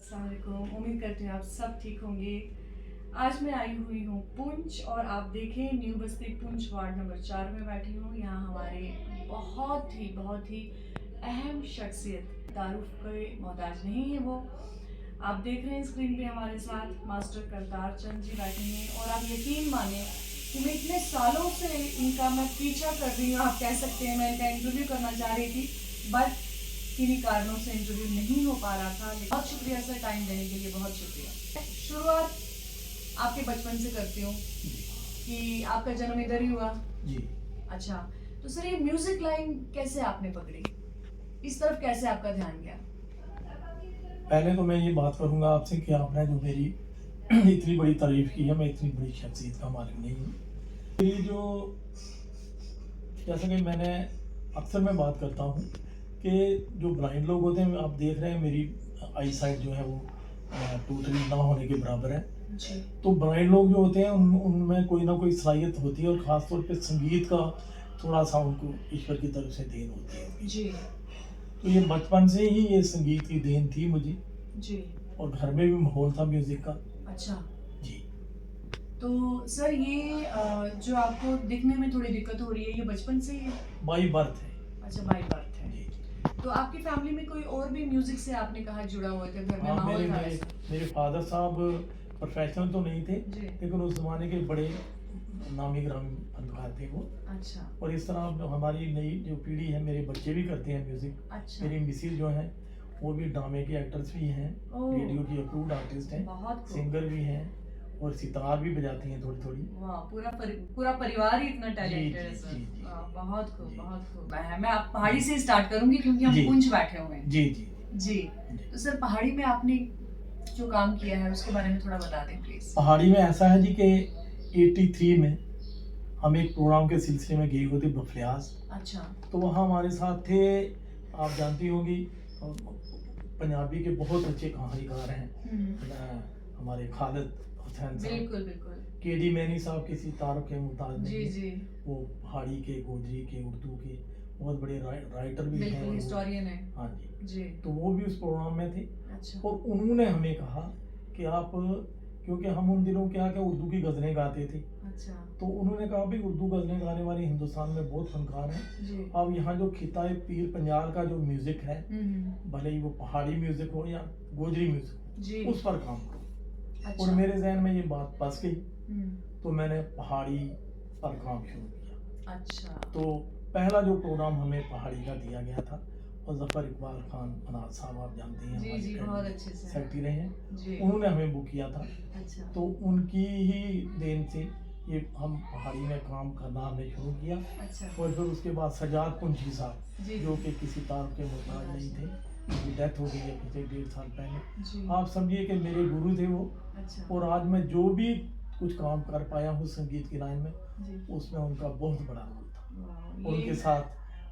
अस्सलाम वालेकुम। उम्मीद करती हूँ आप सब ठीक होंगे। आज मैं आई हुई हूँ पुंछ और आप देखें न्यू बस्ती पुंछ वार्ड नंबर 4 में बैठी हूँ। यहाँ हमारे बहुत ही अहम शख्सियत, तारुफ के मोहताज नहीं है वो। आप देख रहे हैं स्क्रीन पे हमारे साथ मास्टर करतार चंद जी बैठे हैं और आप यकीन माने कि मैं इतने सालों से इनका मैं पीछा कर रही हूँ, आप कह सकते हैं। मैं इनका इंटरव्यू करना चाह रही थी बट किन्हीं कारणों से इंटरव्यू नहीं हो पा रहा था। बहुत शुक्रिया सर, टाइम देने के लिए बहुत शुक्रिया। शुरुआत आपके बचपन से करती हूँ कि आपका जन्म इधर ही हुआ जी। अच्छा, तो सर ये म्यूजिक लाइन कैसे आपने पकड़ी, इस तरफ कैसे आपका ध्यान गया? पहले तो मैं ये बात करूंगा आपसे कि आपने जो मेरी इतनी बड़ी तारीफ की है, मैं इतनी बड़ी शख्सियत का मालिक नहीं हूँ। मेरी जो, जैसा कि मैंने अक्सर मैं बात करता हूँ कि जो ब्लाइंड लोग होते हैं, आप देख रहे हैं मेरी आई साइट जो है वो टोटली ना होने के बराबर है जी। तो ब्लाइंड लोग जो होते हैं उनमें कोई ना कोई सलाहियत होती है और ख़ासतौर पे संगीत का थोड़ा सा उनको ईश्वर की तरफ से देन होती है जी। तो ये बचपन से ही ये संगीत की देन थी मुझे जी। और घर में भी माहौल था म्यूजिक का। अच्छा जी। तो सर ये जो आपको दिखने में थोड़ी दिक्कत हो रही है, ये बचपन से ही है? बाई बर्थ है। अच्छा, बाई बर्थ है। जी। तो आपकी फैमिली में कोई और भी म्यूजिक से आपने कहा जुड़ा हुआ था, घर में हाँ, माहौल था? मेरे फादर साहब प्रोफेशनल तो नहीं थे लेकिन उस जमाने के बड़े नामी ग्रामी फनकार थे वो। अच्छा। और इस तरह अब हमारी नई जो पीढ़ी है, मेरे बच्चे भी करते हैं म्यूजिक। अच्छा। मेरी मिसेज जो है वो भी ड्रामे के एक्टर्स भी हैं, रेडियो की अप्रूव्ड आर्टिस्ट हैं, सिंगर भी हैं और सितार भी बजाती हैं थोड़ी थोड़ी। वाह, पूरा परिवार ही इतना टैलेंटेड है सर। बहुत खूब, बहुत खूब। मैं आप पहाड़ी से स्टार्ट करूंगी क्योंकि हम पुंछ बैठे हुए हैं। जी जी जी। तो सर पहाड़ी में आपने जो काम किया है उसके बारे में थोड़ा बता दें प्लीज। पहाड़ी में ऐसा है जी कि 83 में हम एक प्रोग्राम के सिलसिले में गए हुए थे बफलियाज। अच्छा। तो वहाँ हमारे साथ थे, आप जानती होंगी, पंजाबी के बहुत अच्छे कहानीकार हैं हमारे खालिद हुसैन साहब। बिल्कुल बिल्कुल। केडी मैनी साहब किसी तारुफ के मुताज जी जी। वो पहाड़ी के, गोजरी के, उर्दू के बहुत बड़े राइटर भी हैं, हिस्टोरियन है। हाँ जी। तो वो भी उस प्रोग्राम में थे। अच्छा। और उन्होंने हमें कहा कि आप, क्योंकि हम उन दिनों क्या उर्दू की गज़लें गाते थे। अच्छा। तो उन्होंने कहा भाई उर्दू गज़लें गाने वाले हिंदुस्तान में बहुत फनकार हैं, अब यहाँ जो खिता पीर पंजाल का जो म्यूजिक है, भले ही वो पहाड़ी म्यूजिक हो या गोजरी म्यूजिक हो, उस पर काम करो। अच्छा। और मेरे जहन में ये बात बस गई तो मैंने पहाड़ी पर काम शुरू किया। अच्छा। तो पहला जो प्रोग्राम हमें पहाड़ी का दिया गया था और ज़फ़र इकबाल खान अनाज साहब, आप जानते हैं, जी जी, बहुत अच्छे से सेक्रेटरी रहे हैं, उन्होंने हमें बुक किया था। अच्छा। तो उनकी ही देन से ये हम पहाड़ी में काम करना हमने शुरू किया। अच्छा। और फिर उसके बाद सजाद पुंछी साहब जो कि किसी तारुफ के मुताज नहीं थे, उनकी डेथ हो गई है पिछले 1.5 साल पहले। आप समझिए कि मेरे गुरु थे वो। अच्छा। और आज मैं जो भी कुछ काम कर पाया हूँ संगीत की लाइन में, उसमें उनका बहुत बड़ा रोल था।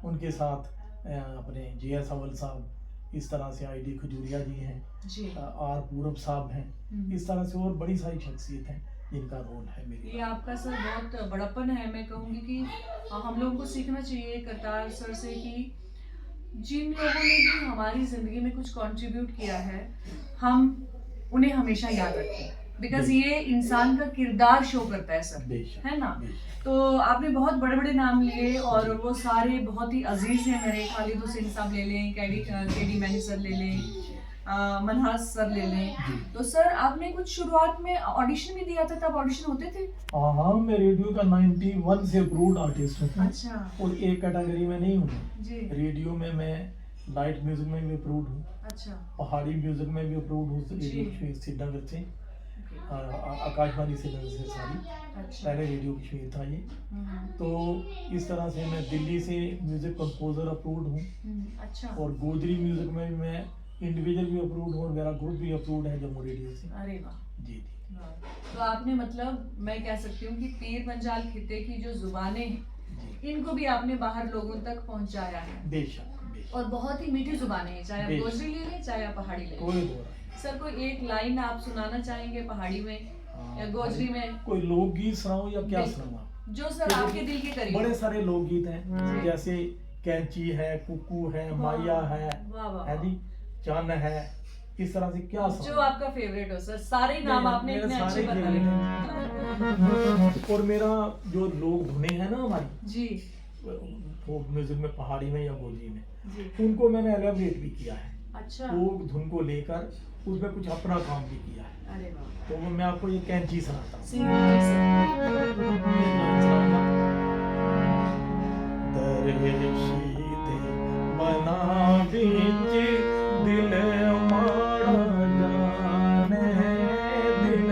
उनके साथ अपने JS अव्वल साहब, इस तरह से ID खजूरिया जी हैं, R पूरब साहब हैं, इस तरह से और बड़ी सारी शख्सियत हैं जिनका रोल है मेरी। ये आपका सर बहुत बड़प्पन है। मैं कहूँगी कि हम लोगों को सीखना चाहिए करतार सर से कि जिन लोगों ने भी हमारी ज़िंदगी में कुछ कंट्रीब्यूट किया है, हम उन्हें हमेशा याद रखें, बिकॉज ये इंसान का किरदार शो करता है सर, है ना? तो आपने बहुत बड़े बड़े नाम लिए और वो सारे बहुत ही अजीज हैं मेरे। खालिद हुसैन साहब ले लें, केडी मैनी सर ले लें, मनहाज सर ले लें। तो सर आपने कुछ शुरुआत में ऑडिशन भी दिया था, तब ऑडिशन होते थे? हाँ, मैं रेडियो का 91 से अप्रूव्ड आर्टिस्ट हूँ। अच्छा। और एक कैटेगरी में नहीं हूँ जी। रेडियो में मैं लाइट म्यूजिक में भी अप्रूव्ड हूँ। अच्छा। पहाड़ी म्यूजिक में भी अप्रूव्ड हूँ, रेडियो श्रीनगर से, आकाशवाणी से सारी। अच्छा। पहले रेडियो कश्मीर था ये। तो इस तरह से मैं दिल्ली से म्यूजिक कंपोजर अप्रूव्ड हूँ। अच्छा। और गोजरी म्यूजिक में भी मैं इंडिविजुअल भी अप्रूव्ड हूँ और मेरा ग्रुप भी अप्रूव्ड है जम्मू रेडियो से। अरे वाह। जी जी। तो आपने, मतलब मैं कह सकती हूँ कि पीर पंजाल खिते की जो जुबानें हैं, इनको भी आपने बाहर लोगों तक पहुँचाया है। बेशक। और बहुत ही मीठी जुबानें हैं, चाहे आप गोजरी ले लें चाहे आप पहाड़ी ले लें। सर कोई एक लाइन आप सुनाना चाहेंगे पहाड़ी में या गोजरी में? कोई लोकगीत सुनाऊं या क्या सुनाऊं? जो सर आपके दिल के करीब। बड़े सारे लोकगीत हैं, जैसे कैंची है, कुकू है, माया है जी, चन है, इस तरह से क्या जो आपका फेवरेट हो सर, सारे नाम आपने इतने अच्छे बताए। और मेरा जो लोग धुने हैं ना हमारी जी, फोक म्यूजिक में, पहाड़ी में या गोजी में, जी, उनको मैंने एलेबरेट भी किया है। अच्छा, फोक धुन को लेकर उसमें कुछ अपना काम भी किया है। अरे वाह, तो मैं आपको ये कैंची सुनाता हूँ। दरवेशी दे बना बीच दिल माड़ा जाने, दिल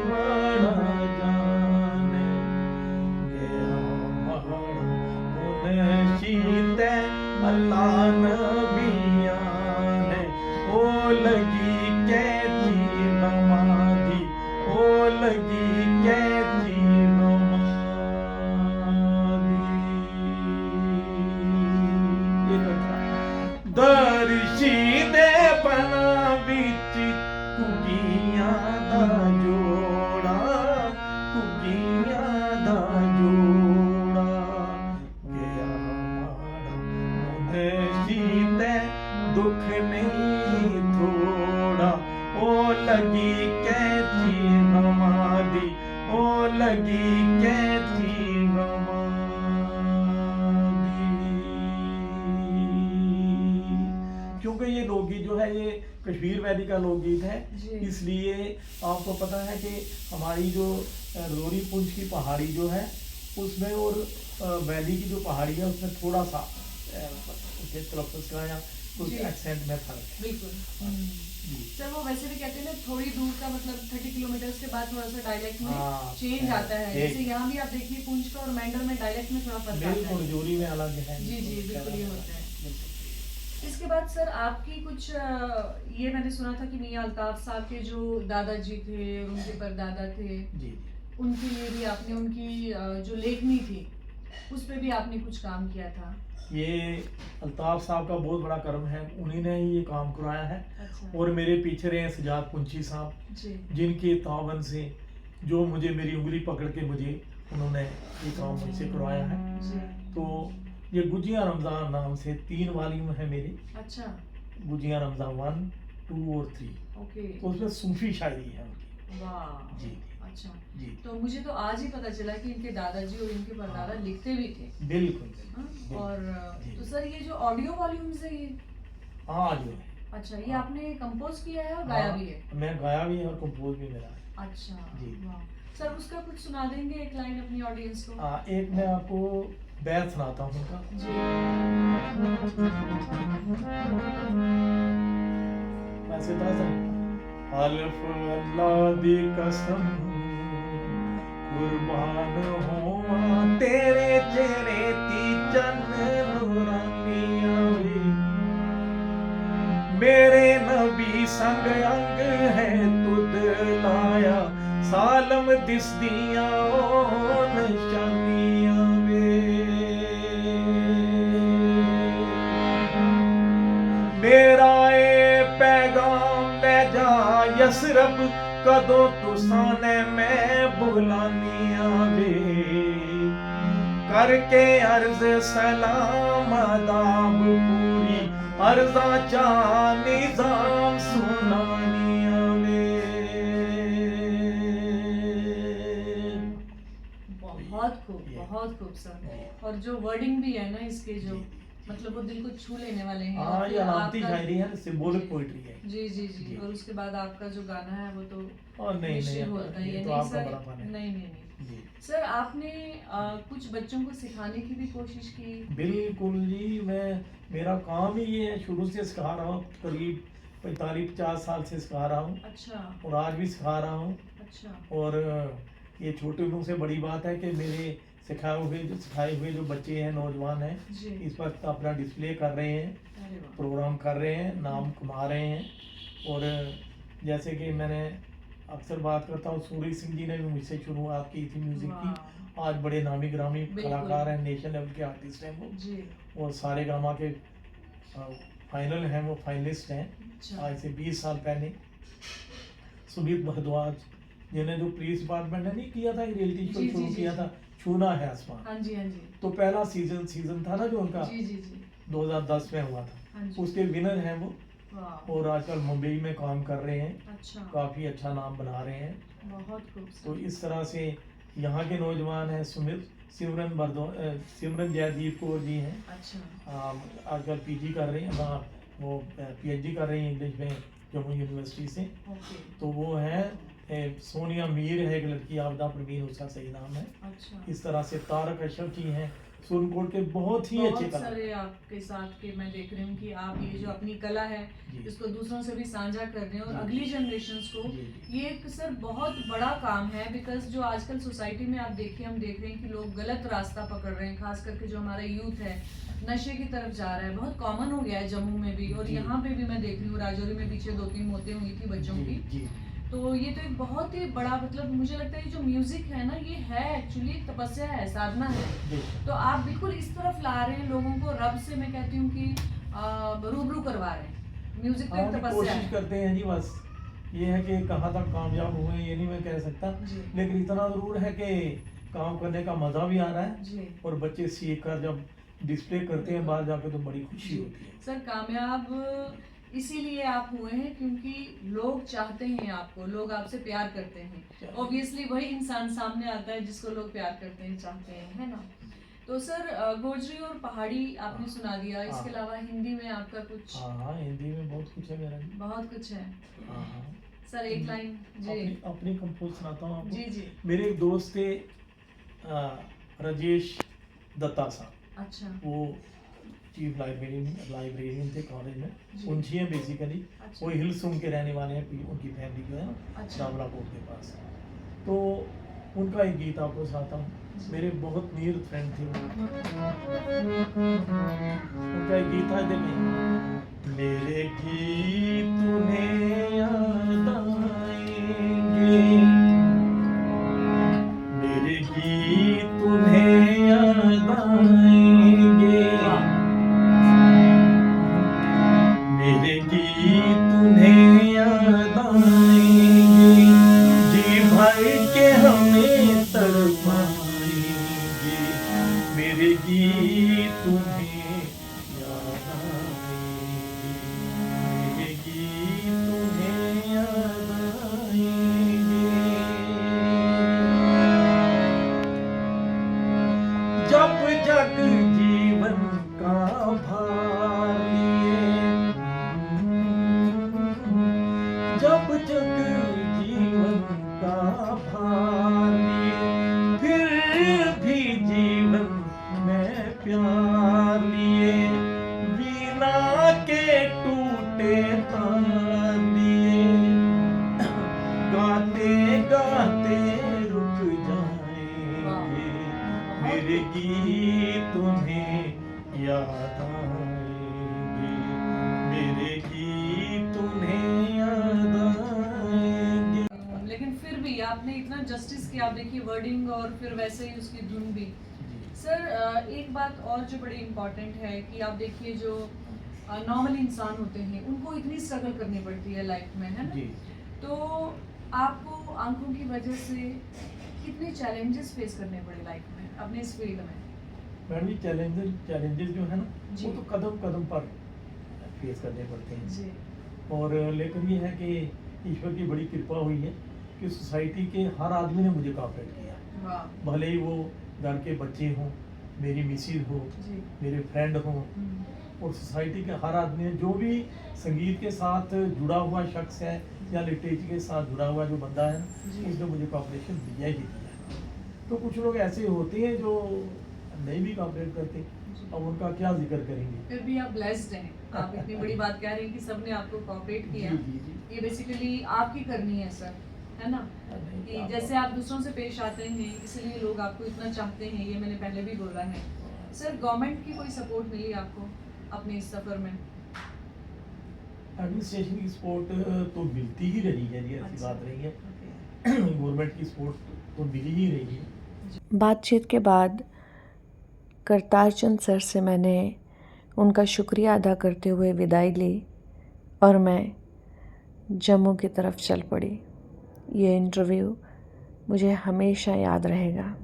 माड़ा जाने, गया महाड़ा मुनशीते अल्लाह नबिया ने, ओ लगी कैची नमाज़ी, ओ लगी कैची दर्शीदे बना बिच कुगियां दा जोड़ा, कुगियां दा जोड़ा, गया माड़ा मुनशीते दुख नहीं थोड़ा, ओ लगी कैची नमाज़ी, ओ लगी कैची क्योंकि ये लोकगीत जो है ये कश्मीर वैली का लोकगीत है, इसलिए आपको पता है कि हमारी जो रोरी पुंछ की पहाड़ी जो है उसमें और वैली की जो पहाड़ी है उसमें थोड़ा सा उसके तलफ़्फ़ुज़ का या कुछ एक्सेंट में फर्क है। बिल्कुल। सर वो वैसे भी कहते हैं ना, थोड़ी दूर का मतलब 30 किलोमीटर के बाद थोड़ा सा डायलेक्ट में चेंज आता है। जैसे यहाँ भी आप देखिए पुंछ का और मैंडर में डायलेक्ट में थोड़ा फर्क आता है। बिल्कुल, जोरी में अलग है। जी जी बिल्कुल ये होता है। इसके बाद सर आपकी कुछ ये मैंने सुना था कि मियां अल्ताफ साहब के जो दादाजी थे और उनके परदादा थे जी, उनके लिए भी आपने उनकी जो लेखनी थी उस पे भी आपने कुछ काम किया था। ये अल्ताफ साहब का बहुत बड़ा कर्म है, उन्हीं ने ही ये काम कराया है। अच्छा। और मेरे पीछे रहे सजाद पुंछी साहब, जिनके तावन से जो मुझे मेरी उंगली पकड़ के मुझे उन्होंने ये काम मुझसे करवाया है। तो ये गुजिया रमजान नाम से 3 वॉल्यूम है मेरे। अच्छा। गुजिया रमजान 1, 2 और 3। ओके। तो उसमें सूफी शायरी है उनकी। वाह जी अच्छा जी। तो मुझे तो आज ही पता चला कि इनके दादाजी और इनके परदादा लिखते भी थे। बिल्कुल। और तो सर ये जो ऑडियो वॉल्यूम्स है ये जो है, अच्छा ये आपने कंपोज किया है और गाया भी है? मैं गाया भी है और कंपोज भी मेरा है। अच्छा जी। वाह सर उसका कुछ सुना देंगे एक लाइन अपनी ऑडियंस को? एक मैं आपको बैत सुनाता हूँ उनका। जी। वैसे था हल्फ अल्लाह दी कसम कुर्बान होवा तेरे चेहरे ती चन्न नूरानिया वे, मेरे नबी संग अंग है तुद लाया सालम दिस दिया निशानिया वे, मेरा ए पैगाम ले जा यसरब कदों तुसाने मैं बुलानिया वे, करके अर्ज सलाम अदाब पूरी अर्जा चा निजाम सुनानिया वे। बहुत खूब सर। और जो वर्डिंग भी है ना इसके जो मतलब वो दिल को छू लेने वाले हैं। हाँ ये अलामती शायरी है, सिंबॉलिक पोएट्री है। जी जी जी। और उसके बाद आपका जो गाना है वो तो नहीं होता है। तो आपका बड़ा फन है। नहीं सर आपने कुछ बच्चों को सिखाने की भी कोशिश की? बिल्कुल जी, मेरा काम ही ये है, शुरू से सिखा रहा हूँ, करीब 45-50 साल से सिखा रहा हूँ। अच्छा। और आज भी सिखा रहा हूँ। अच्छा। और ये छोटे लोगों से बड़ी बात है कि मेरे सिखाए हुए जो बच्चे हैं, नौजवान हैं, इस वक्त अपना डिस्प्ले कर रहे हैं, प्रोग्राम कर रहे हैं, नाम कमा रहे हैं। और जैसे कि मैंने अक्सर बात करता हूँ, सूरी सिंह जी ने भी मुझसे शुरुआत की थी म्यूजिक की, आज बड़े नामी ग्रामी कलाकार हैं, नेशनल लेवल के आर्टिस्ट हैं वो, और सारे गामा के फाइनल हैं, वो फाइनलिस्ट हैं। आज से 20 साल पहले सुमित भारद्वाज जिन्हें जो पुलिस डिपार्टमेंट ने नहीं किया था, रियलिटी शो शुरू किया था, छूना है आसमान। हाँ जी हाँ जी। तो पहला सीजन था ना जो उनका 2010 में हुआ था, उसके विनर हैं वो वाह, और आजकल मुंबई में काम कर रहे हैं, अच्छा, काफ़ी अच्छा नाम बना रहे हैं। बहुत तो खूबसूरत। इस तरह से यहाँ के नौजवान हैं, सिमरन जयदीप कौर जी हैं, अच्छा, आजकल पीजी कर रही हैं, वो पीएचडी कर रही हैं इंग्लिश में जम्मू यूनिवर्सिटी से। ओके, तो वो है सोनिया मीर है एक लड़की, आबदा परवीन उसका सही नाम है। अच्छा। इस तरह से तारक अशरफ जी हैं, सुरनकोट के बहुत ही अच्छे बहुत कलाकार। सारे आपके साथ के मैं देख रही हूँ कि आप ये जो अपनी कला है जी। इसको दूसरों से भी साझा कर रहे हैं और जी। अगली जनरेशन्स को जी, जी। ये एक सर बहुत बड़ा काम है। बिकॉज जो आजकल सोसाइटी में आप देखिए, हम देख रहे हैं कि लोग गलत रास्ता पकड़ रहे हैं, खास करके जो हमारा यूथ है नशे की तरफ जा रहा है। बहुत कॉमन हो गया है जम्मू में भी, और जी। यहाँ पे भी मैं देख रही हूँ, राजौरी में पीछे 2-3 मौतें हुई थी बच्चों जी, की। जी। तो ये तो एक बहुत ही बड़ा, मतलब मुझे लगता है ये जो म्यूजिक है ना, ये है एक्चुअली एक तपस्या है, साधना है। जी। तो आप बिल्कुल इस तरफ ला रहे हैं लोगों को, रब से मैं कहती हूँ कि रूबरू करवा रहे हैं। म्यूजिक तो एक हाँ, तपस्या कोशिश है। करते हैं जी, बस ये है कि कहाँ तक कामयाब हुए हैं ये नहीं मैं कह सकता, जी। लेकिन इतना ज़रूर है कि काम करने का मज़ा भी आ रहा है जी। और बच्चे सीख कर जब डिस्प्ले करते हैं बाहर जाके तो बड़ी खुशी जी। होती है। सर, कामयाब इसीलिए आप हुए हैं क्योंकि लोग चाहते हैं आपको, लोग आपसे प्यार करते हैं। ऑब्वियसली वही इंसान सामने आता है जिसको लोग प्यार करते हैं, चाहते हैं, है ना। तो सर, गोजरी और पहाड़ी आपने सुना दिया, इसके अलावा हिंदी में आपका कुछ? हाँ, हिंदी में बहुत कुछ है मेरा। बहुत कुछ है। हाँ, सर एक लाइन जी। अपनी कंपोज सुनाता हूँ आपको। जी जी। मेरे एक दोस्त थे राजेश दत्ता साहब, अच्छा। वो चीफ लाइब्रेरियन थे कॉलेज में, जी। उनकी हैं बेसिकली। अच्छा। वो हिल्सुम के रहने वाले हैं, उनकी फैमिली जो है ना अच्छा। रावलाकोट के पास। तो उनका एक गीत आपको सुनाता हूँ, मेरे बहुत नीर फ्रेंड थे वो। उनका एक गीत था, देखिए, मेरे गीत तुम्हें याद आएंगे, मेरे गीत तुम्हें याद आएंगे, मेरे गीत तुम्हें याद आएंगे, जी भाई के हमें तड़पाएंगे, मेरे गीत तुम्हें याद आएंगे, मेरे गीत तुम्हें याद आएंगे। जब जग जीवन का भार लिए, जब जग जीवन का भार लिए, फिर भी जीवन में प्यार लिए, वीणा के टूटे तार लिए, गाते गाते रुक जाएंगे, मेरे गीत तुम्हें याद आएंगे, मेरे गीत तुम्हें याद आएंगे। लेकिन फिर भी आपने इतना जस्टिस किया, आप देखिए वर्डिंग और फिर वैसे ही उसकी धुन भी। सर, एक बात और जो बड़ी इम्पोर्टेंट है कि आप देखिए जो नॉर्मल इंसान होते हैं उनको इतनी स्ट्रगल करनी पड़ती है लाइफ में, है ना। जी। तो आपको आंखों की वजह से कितने चैलेंजेस फेस करने पड़े लाइफ में, अपने इस फील्ड में? मैडम जी, चैलेंजेस जो है ना, जी। वो तो कदम कदम पर फेस करने पड़ते हैं जी। और लेकिन ये है कि ईश्वर की बड़ी कृपा हुई है कि सोसाइटी के हर आदमी ने मुझे कोऑपरेट किया, वाह। भले ही वो घर के बच्चे हों, मेरी मिसेज हो, जी। मेरे फ्रेंड हों, और सोसाइटी के हर आदमी ने, जो भी संगीत के साथ जुड़ा हुआ शख्स है या लिटरेचर के साथ जुड़ा हुआ जो बंदा है जी। उसने मुझे कोऑपरेशन दिया ही दिया। तो कुछ लोग ऐसे होते हैं जो नहीं भी कोऑपरेट करते, अब उनका क्या जिक्र करेंगे। फिर भी आप ब्लेस्ड हैं, आप इतनी बड़ी बात कह रहे हैं कि सबने आपको कोऑपरेट किया। जी, जी, जी। ये बेसिकली आपकी करनी है सर, है ना, कि जैसे आप दूसरों से पेश आते हैं इसलिए लोग आपको इतना चाहते हैं, ये मैंने पहले भी बोला है। सर, गवर्नमेंट की कोई सपोर्ट मिली आपको अपने इस सफ़र में? एडमिनिस्ट्रेशन की सपोर्ट तो मिलती ही रही है, ये ऐसी बात नहीं है, गवर्नमेंट की सपोर्ट तो मिली ही रही है। बातचीत के बाद करतार चंद सर से मैंने उनका शुक्रिया अदा करते हुए विदाई ली और मैं जम्मू की तरफ चल पड़ी। ये इंटरव्यू मुझे हमेशा याद रहेगा।